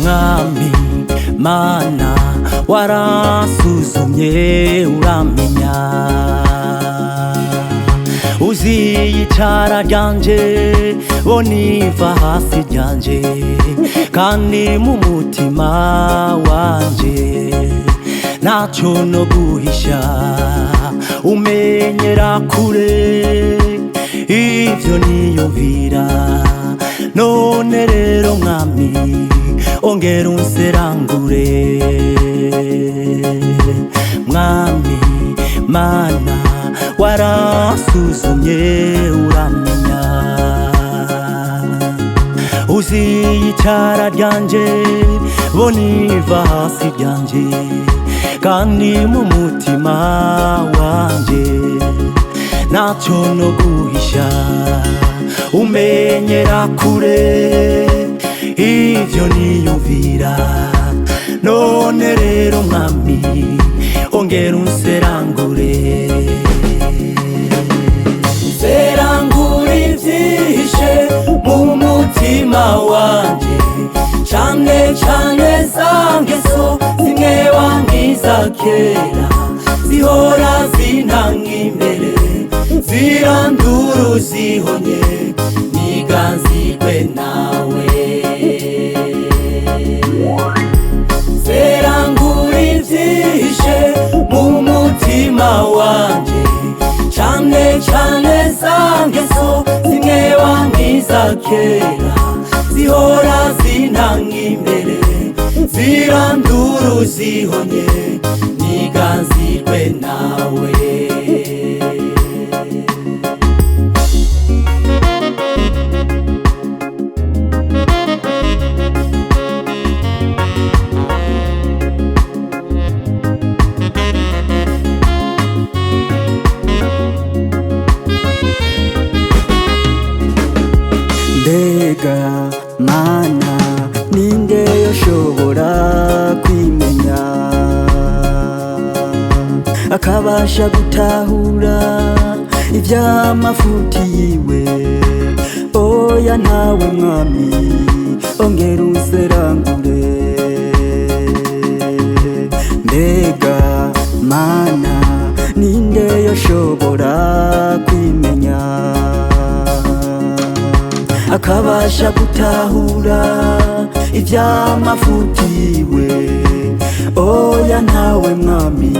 Mwami Mana warasuzumye uramenya, uzi itara ryanje boniva hasi ryanje, kandi mu mutima wanje ntacyo no guhisha, umenyera kure ivyo niyumvira. None rero Mwami ongera unserangure. Mwami Mana warasuzumye uramenya, uzi itara ryanje boniva hasi ryanje, kandi mu mutima wanje ntacyo no guhisha, umenyera kure ivyo niyumvira. None rero Mwami ongera unserangure. Serangura ivyihishe mu mutima wanje, cane cane za ngeso zimwe wangiza kera, zihora zintanga imbere, zirandura uzihonye, nigazirwe nawe. Serangura ivyihishe mu mutima wanje, cane cane za ngeso zimwe wangiza kera, zihora zintanga imbere, zirandura uzihonye, nigazirwe nawe. Mbega Mana ninde yoshobora kwimenya, akabasha gutahura ivy'amafuti yiwe? Oya ntawe Mwami ongera unserangure. Mbega Mana ninde yoshobora kwimenya, akabasha gutahura ivy'amafuti yiwe? Oya ntawe Mwami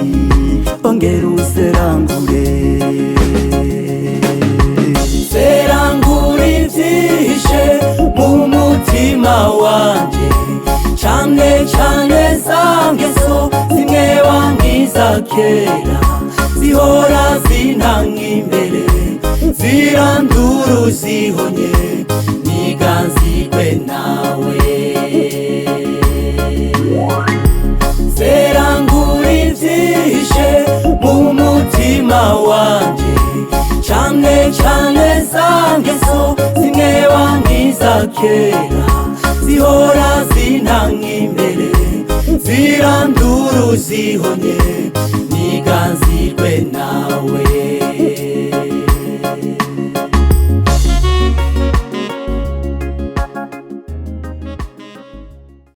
ongera unserangure. Serangura ivyihishe mu mutima wanje, cane cane za ngeso zimwe wangiza kera, zihora zintanga imbere, zirandura uzihonye, nigazirwe nawe. Serangura ivyihishe mu mutima wanje, cane cane za ngeso zimwe wangiza kera, zihora zintanga imbere, zirandura uzihonye, nigazirwe nawe.